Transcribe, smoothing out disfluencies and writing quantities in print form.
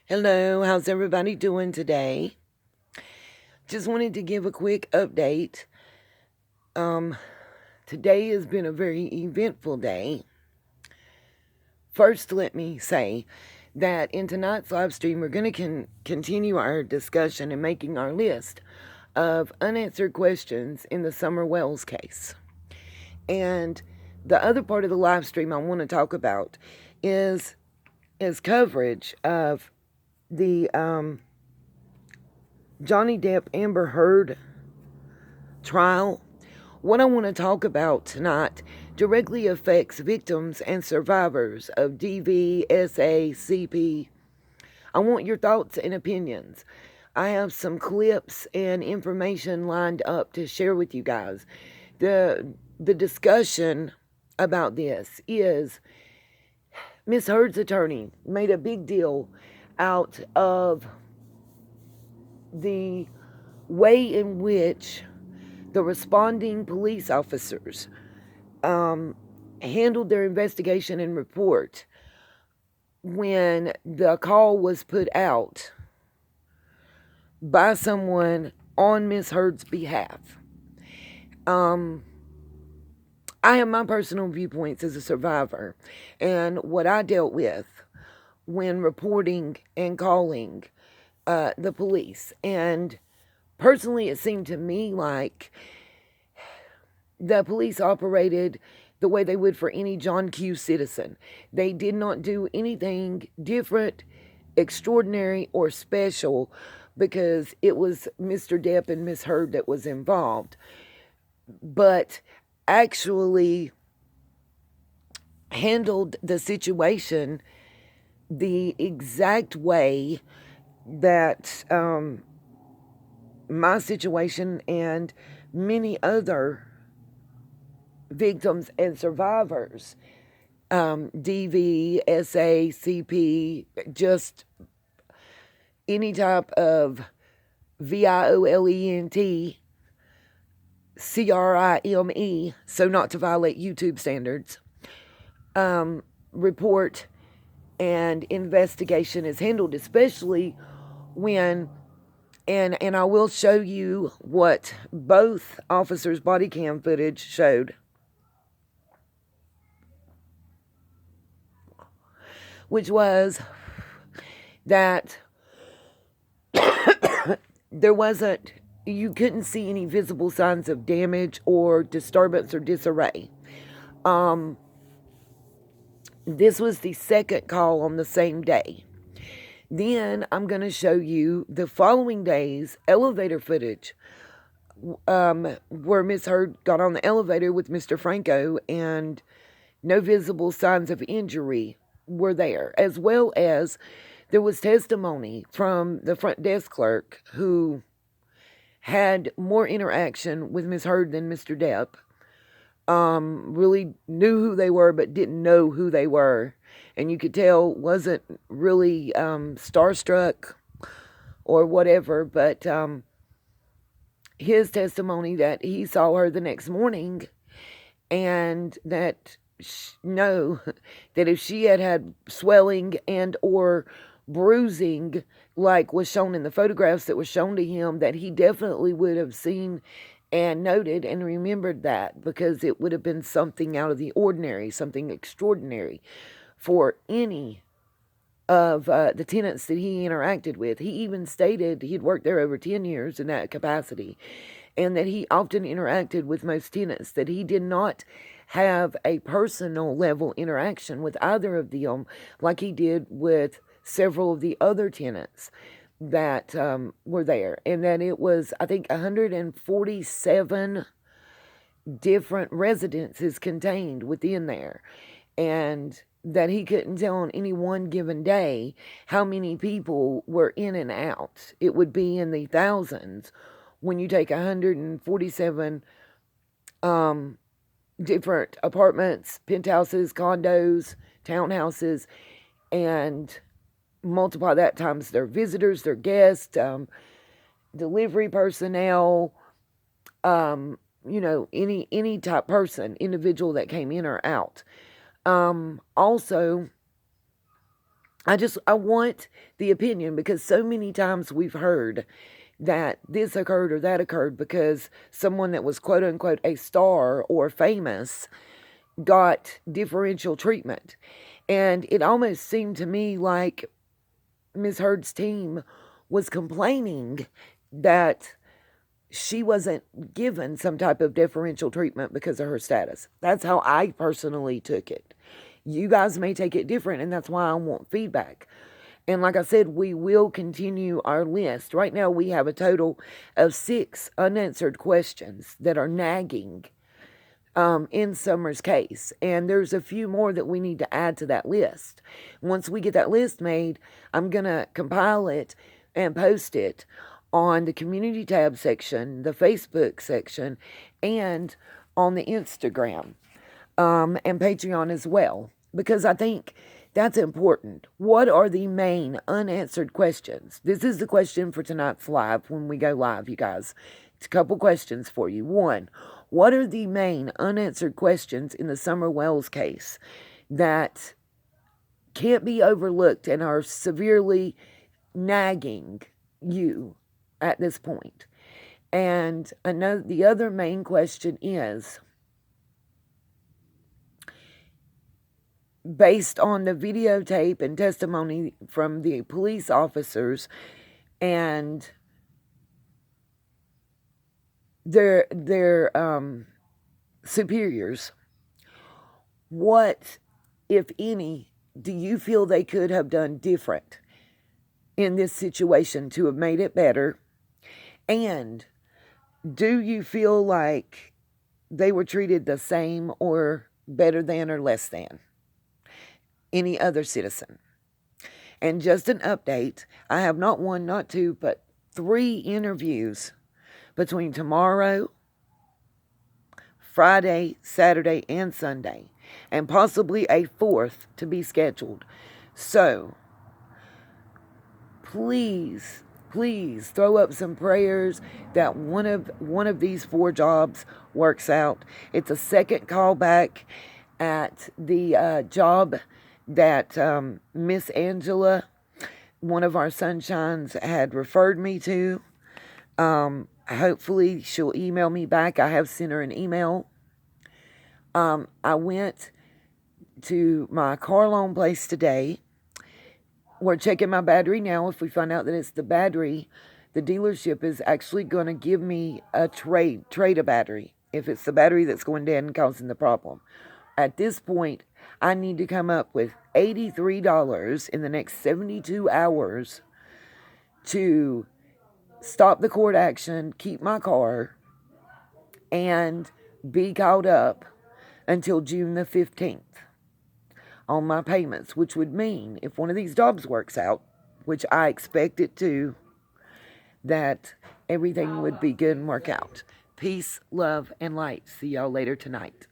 Hello, how's everybody doing today? Just wanted to give a quick update. Um, Today has been a very eventful day. First, let me say that in tonight's live stream, we're going to continue our discussion and making our list of unanswered questions in the Summer Wells case. And the other part of the live stream I want to talk about is coverage of the Johnny Depp Amber Heard trial. What I want to talk about tonight directly affects victims and survivors of DV, SA, CP. I want your thoughts and opinions. I have some clips and information lined up to share with you guys. The discussion about this is Miss Heard's attorney made a big deal out of the way in which the responding police officers handled their investigation and report when the call was put out by someone on Miss Heard's behalf. I have my personal viewpoints as a survivor and what I dealt with when reporting and calling the police. And personally, it seemed to me like the police operated the way they would for any John Q. citizen. They did not do anything different, extraordinary, or special because it was Mr. Depp and Miss Heard that was involved, but actually handled the situation the exact way that my situation and many other victims and survivors, DV, SA, CP, just any type of VIOLENT, CRIME, so not to violate YouTube standards, report and investigation is handled, especially when, and I will show you what both officers' body cam footage showed, which was that you couldn't see any visible signs of damage or disturbance or disarray. This was the second call on the same day. Then I'm going to show you the following day's elevator footage, where Miss Heard got on the elevator with Mr. Franco and no visible signs of injury were there, as well as there was testimony from the front desk clerk who had more interaction with Miss Heard than Mr. Depp. Really knew who they were, but didn't know who they were. And you could tell wasn't really starstruck or whatever, but his testimony that he saw her the next morning and that that if she had swelling and or bruising like was shown in the photographs that were shown to him, that he definitely would have seen and noted and remembered that, because it would have been something out of the ordinary, something extraordinary for any of the tenants that he interacted with. He even stated he'd worked there over 10 years in that capacity, and that he often interacted with most tenants, that he did not have a personal level interaction with either of them like he did with several of the other tenants that were there, and that it was, I think, 147 different residences contained within there, and that he couldn't tell on any one given day how many people were in and out. It would be in the thousands when you take 147 different apartments, penthouses, condos, townhouses, and multiply that times their visitors, their guests, delivery personnel, any type person, individual that came in or out. Also, I want the opinion, because so many times we've heard that this occurred or that occurred because someone that was quote unquote a star or famous got differential treatment. And it almost seemed to me like Ms. Heard's team was complaining that she wasn't given some type of differential treatment because of her status. That's how I personally took it. You guys may take it different, and that's why I want feedback. And like I said, we will continue our list. Right now, we have a total of 6 unanswered questions that are nagging in Summer's case. And there's a few more that we need to add to that list. Once we get that list made, I'm going to compile it and post it on the community tab section, the Facebook section, and on the Instagram and Patreon as well. Because I think that's important. What are the main unanswered questions? This is the question for tonight's live when we go live, you guys. It's a couple questions for you. 1, what are the main unanswered questions in the Summer Wells case that can't be overlooked and are severely nagging you at this point? And the other main question is, based on the videotape and testimony from the police officers and their superiors, what, if any, do you feel they could have done different in this situation to have made it better? And do you feel like they were treated the same or better than or less than any other citizen? And just an update, I have not 1, not 2, but 3 interviews between tomorrow, Friday, Saturday, and Sunday, and possibly a 4th to be scheduled. So, please throw up some prayers that one of these 4 jobs works out. It's a second callback at the job that Miss Angela, one of our sunshines, had referred me to. Hopefully she'll email me back. I have sent her an email. I went to my car loan place today. We're checking my battery now. If we find out that it's the battery, the dealership is actually going to give me a trade a battery if it's the battery that's going down and causing the problem. At this point, I need to come up with $83 in the next 72 hours to stop the court action, keep my car, and be caught up until June the 15th on my payments, which would mean if one of these jobs works out, which I expect it to, that everything would be good and work out. Peace, love, and light. See y'all later tonight.